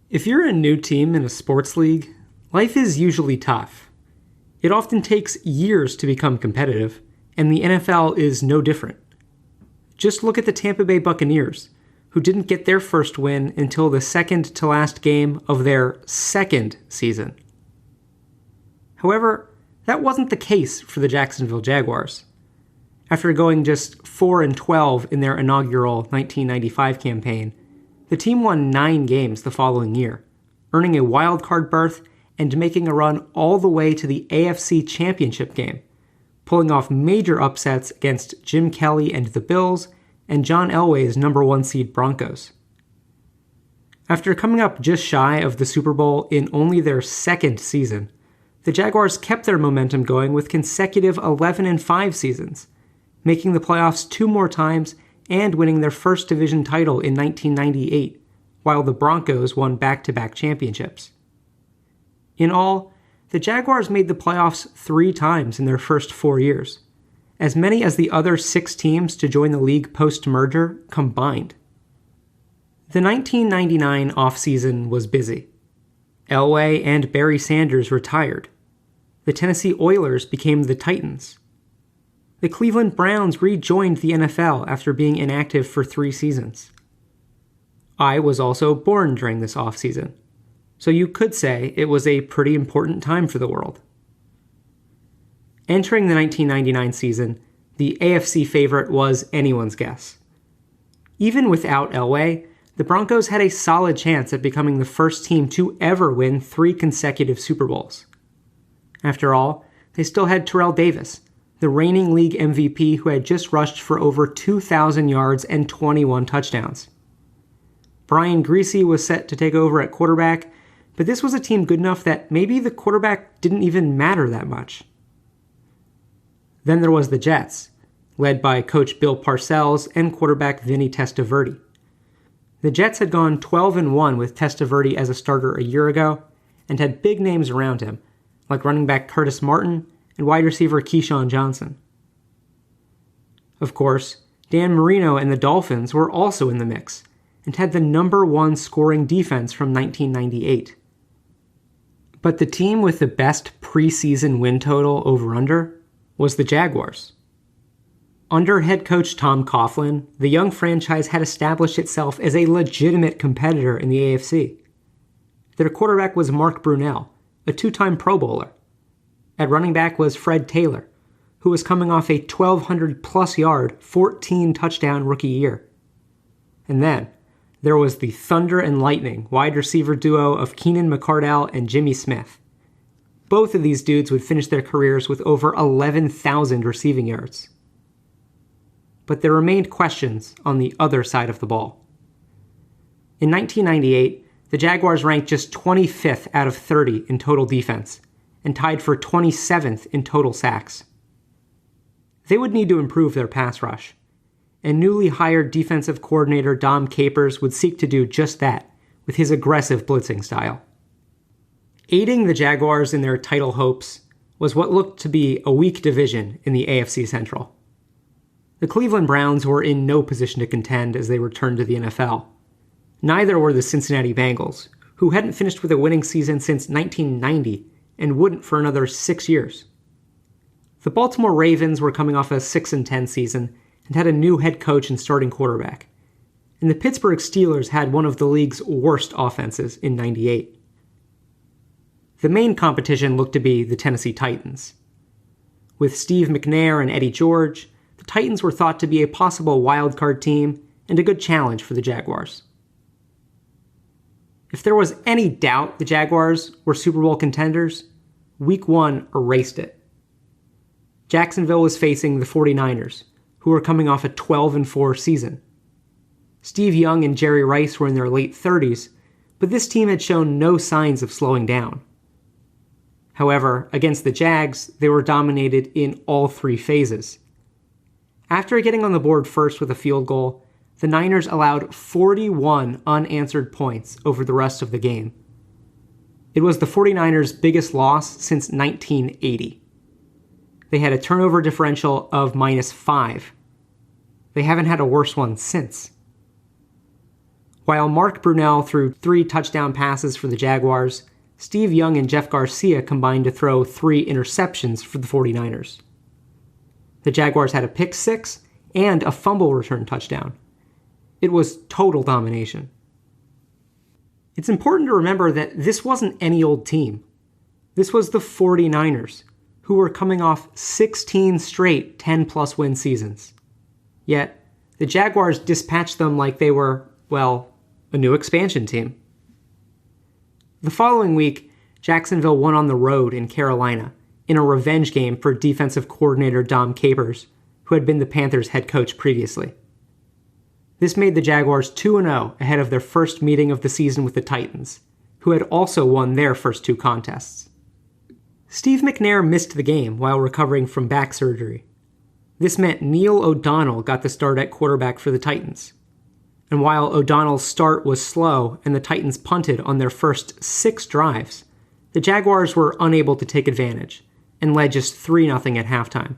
If you're a new team in a sports league, life is usually tough. It often takes years to become competitive, and the NFL is no different. Just look at the Tampa Bay Buccaneers, who didn't get their first win until the second to last game of their second season. However, that wasn't the case for the Jacksonville Jaguars. After going just 4-12 in their inaugural 1995 campaign, the team won 9 games the following year, earning a wild-card berth and making a run all the way to the AFC Championship game, pulling off major upsets against Jim Kelly and the Bills and John Elway's number 1 seed Broncos. After coming up just shy of the Super Bowl in only their second season, the Jaguars kept their momentum going with consecutive 11-5 seasons, making the playoffs 2 more times and winning their first division title in 1998, while the Broncos won back-to-back championships. In all, the Jaguars made the playoffs 3 times in their first 4 years, as many as the other 6 teams to join the league post-merger combined. The 1999 offseason was busy. Elway and Barry Sanders retired. The Tennessee Oilers became the Titans. The Cleveland Browns rejoined the NFL after being inactive for 3 seasons. I was also born during this offseason, so you could say it was a pretty important time for the world. Entering the 1999 season, the AFC favorite was anyone's guess. Even without Elway, the Broncos had a solid chance at becoming the first team to ever win 3 consecutive Super Bowls. After all, they still had Terrell Davis, the reigning league MVP who had just rushed for over 2,000 yards and 21 touchdowns. Brian Griese was set to take over at quarterback, but this was a team good enough that maybe the quarterback didn't even matter that much. Then there was the Jets, led by coach Bill Parcells and quarterback Vinny Testaverde. The Jets had gone 12-1 with Testaverde as a starter a year ago and had big names around him, like running back Curtis Martin and wide receiver Keyshawn Johnson. Of course, Dan Marino and the Dolphins were also in the mix and had the number 1 scoring defense from 1998. But the team with the best preseason win total over-under was the Jaguars. Under head coach Tom Coughlin, the young franchise had established itself as a legitimate competitor in the AFC. Their quarterback was Mark Brunell, a 2-time Pro Bowler. At running back was Fred Taylor, who was coming off a 1,200-plus yard, 14-touchdown rookie year. And then, there was the Thunder and Lightning wide receiver duo of Keenan McCardell and Jimmy Smith. Both of these dudes would finish their careers with over 11,000 receiving yards. But there remained questions on the other side of the ball. In 1998, the Jaguars ranked just 25th out of 30 in total defense, and tied for 27th in total sacks. They would need to improve their pass rush, and newly hired defensive coordinator Dom Capers would seek to do just that with his aggressive blitzing style. Aiding the Jaguars in their title hopes was what looked to be a weak division in the AFC Central. The Cleveland Browns were in no position to contend as they returned to the NFL. Neither were the Cincinnati Bengals, who hadn't finished with a winning season since 1990 and wouldn't for another 6 years. The Baltimore Ravens were coming off a 6-10 season and had a new head coach and starting quarterback. And the Pittsburgh Steelers had one of the league's worst offenses in '98. The main competition looked to be the Tennessee Titans. With Steve McNair and Eddie George, the Titans were thought to be a possible wildcard team and a good challenge for the Jaguars. If there was any doubt the Jaguars were Super Bowl contenders, Week 1 erased it. Jacksonville was facing the 49ers, who were coming off a 12-4 season. Steve Young and Jerry Rice were in their late 30s, but this team had shown no signs of slowing down. However, against the Jags, they were dominated in all 3 phases. After getting on the board first with a field goal, the Niners allowed 41 unanswered points over the rest of the game. It was the 49ers' biggest loss since 1980. They had a turnover differential of -5. They haven't had a worse one since. While Mark Brunell threw 3 touchdown passes for the Jaguars, Steve Young and Jeff Garcia combined to throw 3 interceptions for the 49ers. The Jaguars had a pick 6 and a fumble return touchdown. It was total domination. It's important to remember that this wasn't any old team. This was the 49ers, who were coming off 16 straight 10-plus win seasons. Yet, the Jaguars dispatched them like they were, well, a new expansion team. The following week, Jacksonville won on the road in Carolina in a revenge game for defensive coordinator Dom Capers, who had been the Panthers' head coach previously. This made the Jaguars 2-0 ahead of their first meeting of the season with the Titans, who had also won their first 2 contests. Steve McNair missed the game while recovering from back surgery. This meant Neil O'Donnell got the start at quarterback for the Titans. And while O'Donnell's start was slow and the Titans punted on their first 6 drives, the Jaguars were unable to take advantage and led just 3-0 at halftime.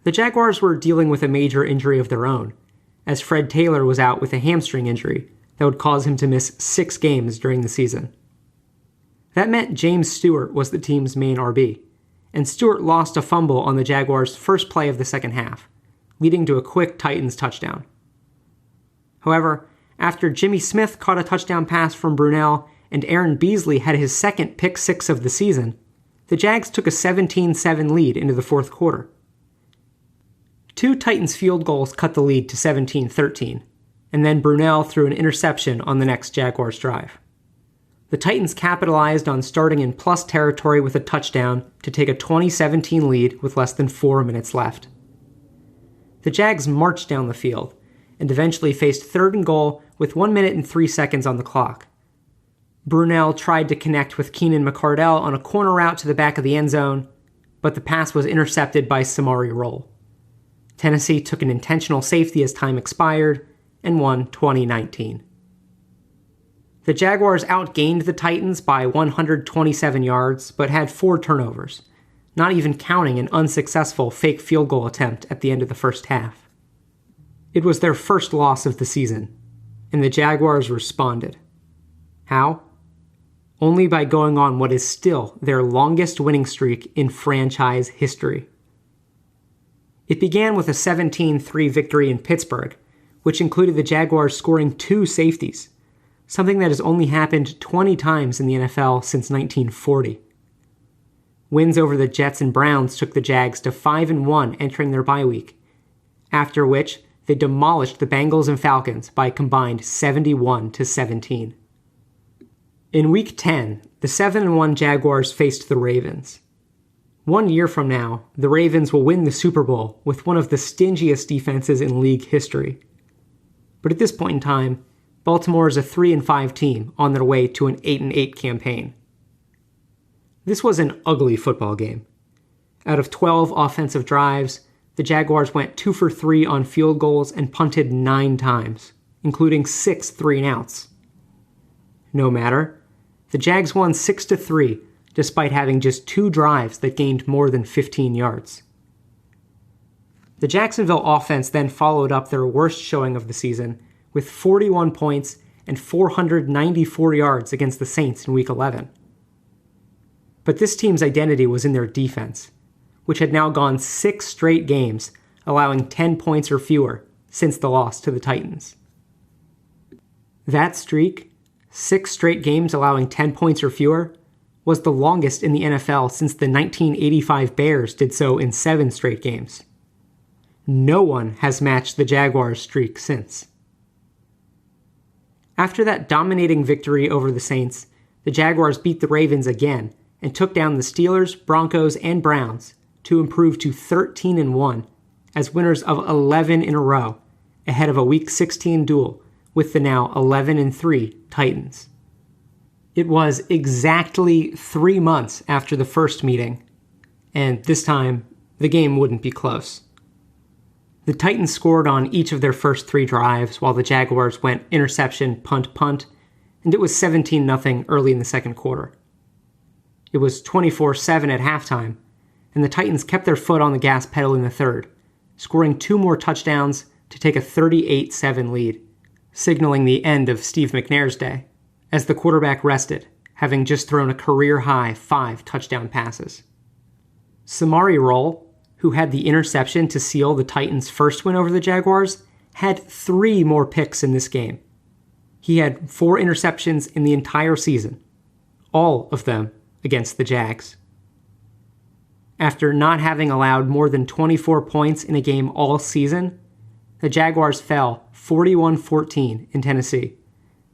The Jaguars were dealing with a major injury of their own, as Fred Taylor was out with a hamstring injury that would cause him to miss 6 games during the season. That meant James Stewart was the team's main RB, and Stewart lost a fumble on the Jaguars' first play of the second half, leading to a quick Titans touchdown. However, after Jimmy Smith caught a touchdown pass from Brunell and Aaron Beasley had his second pick 6 of the season, the Jags took a 17-7 lead into the fourth quarter. 2 Titans field goals cut the lead to 17-13, and then Brunell threw an interception on the next Jaguars drive. The Titans capitalized on starting in plus territory with a touchdown to take a 20-17 lead with less than 4 minutes left. The Jags marched down the field and eventually faced 3rd and goal with 1 minute and 3 seconds on the clock. Brunell tried to connect with Keenan McCardell on a corner route to the back of the end zone, but the pass was intercepted by Samari Rolle. Tennessee took an intentional safety as time expired and won 20-19. The Jaguars outgained the Titans by 127 yards, but had 4 turnovers, not even counting an unsuccessful fake field goal attempt at the end of the first half. It was their first loss of the season, and the Jaguars responded. How? Only by going on what is still their longest winning streak in franchise history. It began with a 17-3 victory in Pittsburgh, which included the Jaguars scoring 2 safeties, something that has only happened 20 times in the NFL since 1940. Wins over the Jets and Browns took the Jags to 5-1 entering their bye week, after which they demolished the Bengals and Falcons by a combined 71-17. In Week 10, the 7-1 Jaguars faced the Ravens. 1 year from now, the Ravens will win the Super Bowl with one of the stingiest defenses in league history. But at this point in time, Baltimore is a 3-5 team on their way to an 8-8 campaign. This was an ugly football game. Out of 12 offensive drives, the Jaguars went 2 for 3 on field goals and punted 9 times, including 6 3-and-outs. No matter, the Jags won 6-3 despite having just 2 drives that gained more than 15 yards. The Jacksonville offense then followed up their worst showing of the season with 41 points and 494 yards against the Saints in Week 11. But this team's identity was in their defense, which had now gone 6 straight games, allowing 10 points or fewer since the loss to the Titans. That streak, 6 straight games allowing 10 points or fewer, was the longest in the NFL since the 1985 Bears did so in 7 straight games. No one has matched the Jaguars' streak since. After that dominating victory over the Saints, the Jaguars beat the Ravens again and took down the Steelers, Broncos, and Browns to improve to 13-1 as winners of 11 in a row, ahead of a Week 16 duel with the now 11-3 Titans. It was exactly 3 months after the first meeting, and this time, the game wouldn't be close. The Titans scored on each of their first 3 drives, while the Jaguars went interception, punt, punt, and it was 17-0 early in the second quarter. It was 24-7 at halftime, and the Titans kept their foot on the gas pedal in the third, scoring 2 more touchdowns to take a 38-7 lead, signaling the end of Steve McNair's day, as the quarterback rested, having just thrown a career-high 5 touchdown passes. Samari Rolle, who had the interception to seal the Titans' first win over the Jaguars, had 3 more picks in this game. He had 4 interceptions in the entire season, all of them against the Jags. After not having allowed more than 24 points in a game all season, the Jaguars fell 41-14 in Tennessee,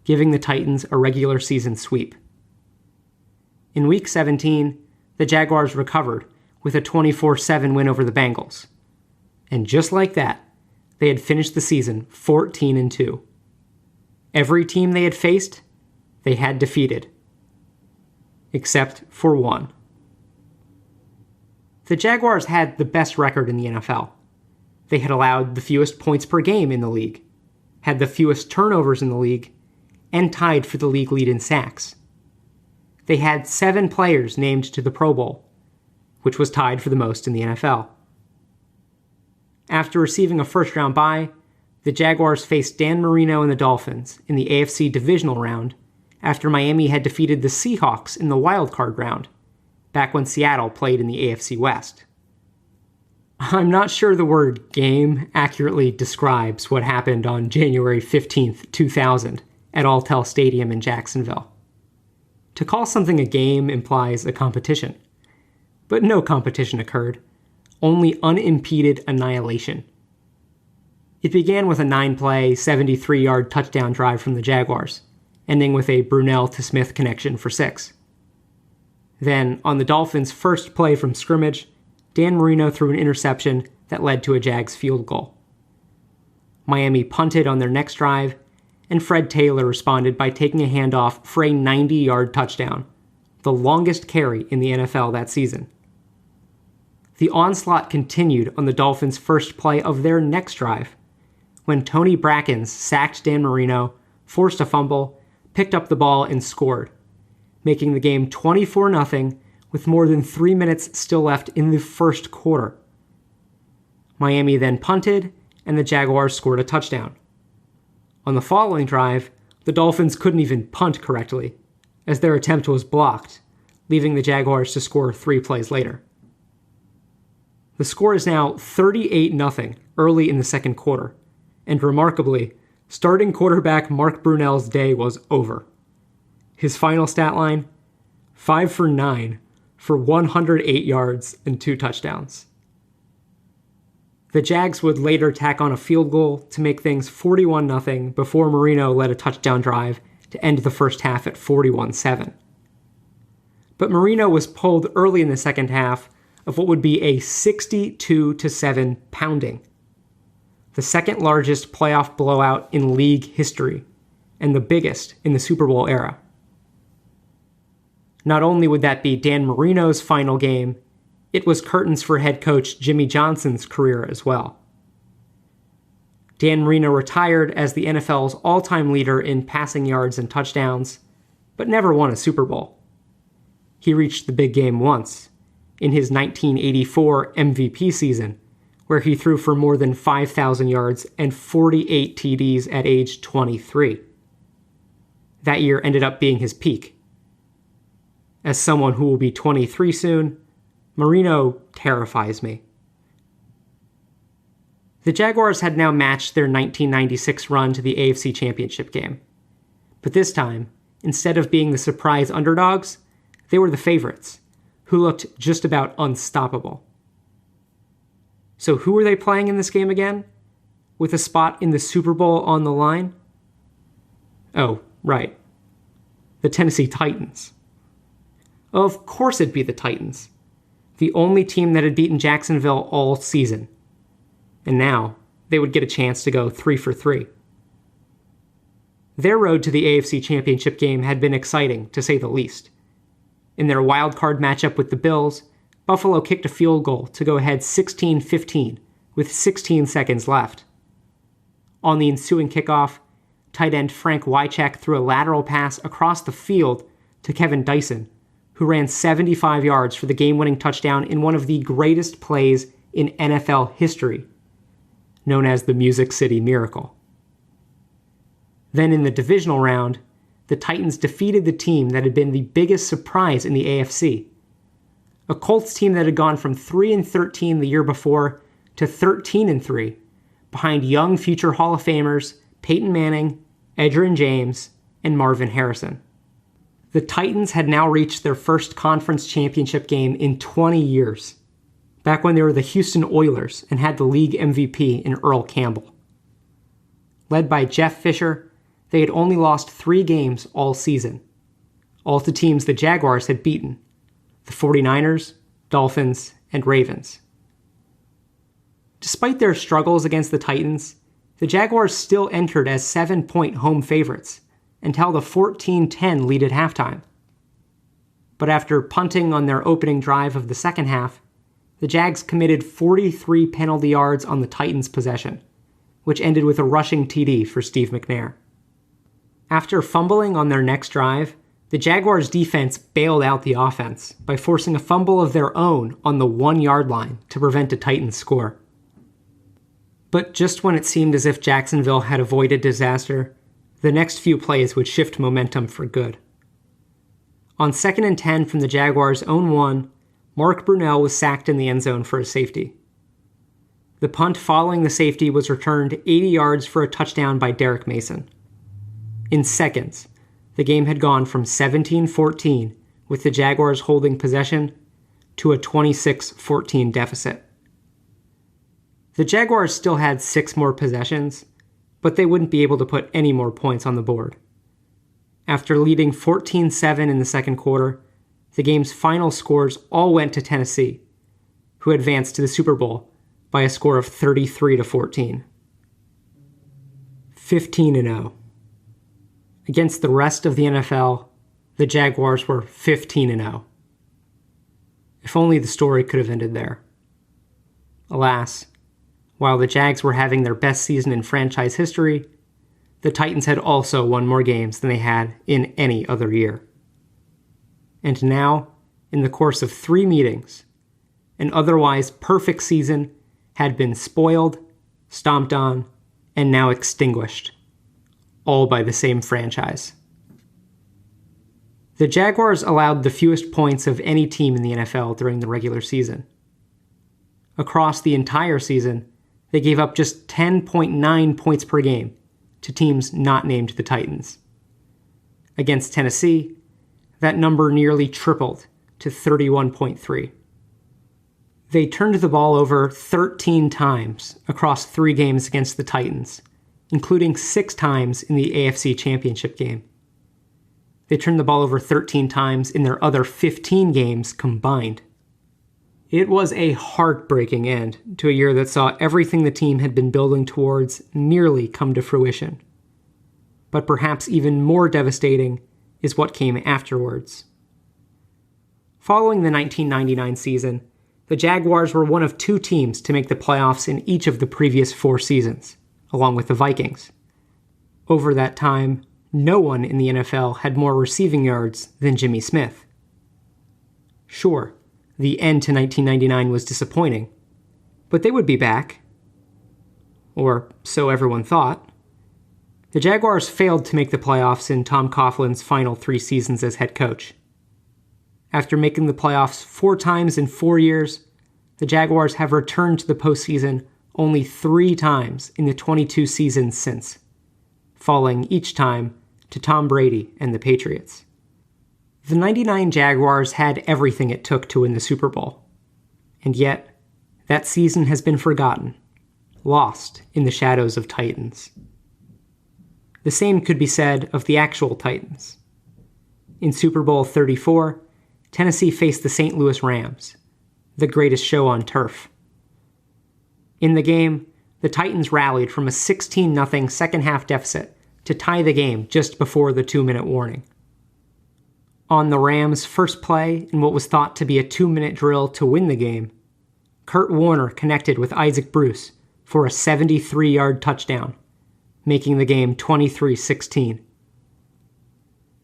giving the Titans a regular season sweep. In Week 17, the Jaguars recovered with a 24-7 win over the Bengals. And just like that, they had finished the season 14-2. Every team they had faced, they had defeated. Except for one. The Jaguars had the best record in the NFL. They had allowed the fewest points per game in the league, had the fewest turnovers in the league, and tied for the league lead in sacks. They had 7 players named to the Pro Bowl, which was tied for the most in the NFL. After receiving a first-round bye, the Jaguars faced Dan Marino and the Dolphins in the AFC divisional round after Miami had defeated the Seahawks in the wild card round, back when Seattle played in the AFC West. I'm not sure the word game accurately describes what happened on January 15th, 2000 at Alltel Stadium in Jacksonville. To call something a game implies a competition. But no competition occurred, only unimpeded annihilation. It began with a 9-play, 73-yard touchdown drive from the Jaguars, ending with a Brunell to Smith connection for 6. Then, on the Dolphins' first play from scrimmage, Dan Marino threw an interception that led to a Jags field goal. Miami punted on their next drive, and Fred Taylor responded by taking a handoff for a 90-yard touchdown, the longest carry in the NFL that season. The onslaught continued on the Dolphins' first play of their next drive, when Tony Brackens sacked Dan Marino, forced a fumble, picked up the ball, and scored, making the game 24-0 with more than 3 minutes still left in the first quarter. Miami then punted, and the Jaguars scored a touchdown. On the following drive, the Dolphins couldn't even punt correctly, as their attempt was blocked, leaving the Jaguars to score 3 plays later. The score is now 38-0 early in the second quarter, and remarkably, starting quarterback Mark Brunell's day was over. His final stat line, 5 for 9 for 108 yards and 2 touchdowns. The Jags would later tack on a field goal to make things 41-0 before Marino led a touchdown drive to end the first half at 41-7. But Marino was pulled early in the second half of what would be a 62-7 pounding, the second largest playoff blowout in league history, and the biggest in the Super Bowl era. Not only would that be Dan Marino's final game, it was curtains for head coach Jimmy Johnson's career as well. Dan Marino retired as the NFL's all-time leader in passing yards and touchdowns, but never won a Super Bowl. He reached the big game once, in his 1984 MVP season, where he threw for more than 5,000 yards and 48 TDs at age 23. That year ended up being his peak. As someone who will be 23 soon, Marino terrifies me. The Jaguars had now matched their 1996 run to the AFC Championship game. But this time, instead of being the surprise underdogs, they were the favorites, who looked just about unstoppable. So who were they playing in this game again? With a spot in the Super Bowl on the line? Oh, right. The Tennessee Titans. Of course it'd be the Titans, the only team that had beaten Jacksonville all season. And now, they would get a chance to go 3 for 3. Their road to the AFC Championship game had been exciting, to say the least. In their wildcard matchup with the Bills, Buffalo kicked a field goal to go ahead 16-15 with 16 seconds left. On the ensuing kickoff, tight end Frank Wycheck threw a lateral pass across the field to Kevin Dyson, who ran 75 yards for the game-winning touchdown in one of the greatest plays in NFL history, known as the Music City Miracle. Then in the divisional round, the Titans defeated the team that had been the biggest surprise in the AFC. A Colts team that had gone from 3-13 the year before to 13-3, behind young future Hall of Famers Peyton Manning, Edgerrin James, and Marvin Harrison. The Titans had now reached their first conference championship game in 20 years, back when they were the Houston Oilers and had the league MVP in Earl Campbell. Led by Jeff Fisher, they had only lost 3 games all season, all to teams the Jaguars had beaten: the 49ers, Dolphins, and Ravens. Despite their struggles against the Titans, the Jaguars still entered as 7-point home favorites and held a 14-10 lead at halftime. But after punting on their opening drive of the second half, the Jags committed 43 penalty yards on the Titans' possession, which ended with a rushing TD for Steve McNair. After fumbling on their next drive, the Jaguars' defense bailed out the offense by forcing a fumble of their own on the 1-yard line to prevent a Titans score. But just when it seemed as if Jacksonville had avoided disaster, the next few plays would shift momentum for good. On 2nd and 10 from the Jaguars' own 1, Mark Brunell was sacked in the end zone for a safety. The punt following the safety was returned 80 yards for a touchdown by Derek Mason. In seconds, the game had gone from 17-14, with the Jaguars holding possession, to a 26-14 deficit. The Jaguars still had 6 more possessions, but they wouldn't be able to put any more points on the board. After leading 14-7 in the second quarter, the game's final scores all went to Tennessee, who advanced to the Super Bowl by a score of 33-14. 15-0. Against the rest of the NFL, the Jaguars were 15-0. If only the story could have ended there. Alas, while the Jags were having their best season in franchise history, the Titans had also won more games than they had in any other year. And now, in the course of 3 meetings, an otherwise perfect season had been spoiled, stomped on, and now extinguished, all by the same franchise. The Jaguars allowed the fewest points of any team in the NFL during the regular season. Across the entire season, they gave up just 10.9 points per game to teams not named the Titans. Against Tennessee, that number nearly tripled to 31.3. They turned the ball over 13 times across 3 games against the Titans, including 6 times in the AFC Championship game. They turned the ball over 13 times in their other 15 games combined. It was a heartbreaking end to a year that saw everything the team had been building towards nearly come to fruition. But perhaps even more devastating is what came afterwards. Following the 1999 season, the Jaguars were one of 2 teams to make the playoffs in each of the previous 4 seasons, along with the Vikings. Over that time, no one in the NFL had more receiving yards than Jimmy Smith. Sure, the end to 1999 was disappointing, but they would be back. Or so everyone thought. The Jaguars failed to make the playoffs in Tom Coughlin's final 3 seasons as head coach. After making the playoffs 4 times in 4 years, the Jaguars have returned to the postseason only 3 times in the 22 seasons since, falling each time to Tom Brady and the Patriots. The 99 Jaguars had everything it took to win the Super Bowl. And yet, that season has been forgotten, lost in the shadows of Titans. The same could be said of the actual Titans. In Super Bowl 34, Tennessee faced the St. Louis Rams, the greatest show on turf. In the game, the Titans rallied from a 16-0 second-half deficit to tie the game just before the 2-minute warning. On the Rams' first play in what was thought to be a 2-minute drill to win the game, Kurt Warner connected with Isaac Bruce for a 73-yard touchdown, making the game 23-16.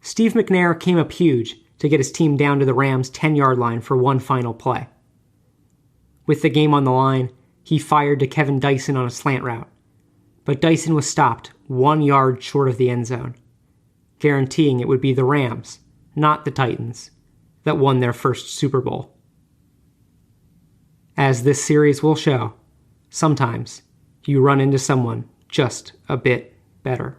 Steve McNair came up huge to get his team down to the Rams' 10-yard line for one final play. With the game on the line, he fired to Kevin Dyson on a slant route, but Dyson was stopped 1 yard short of the end zone, guaranteeing it would be the Rams, not the Titans, that won their first Super Bowl. As this series will show, sometimes you run into someone just a bit better.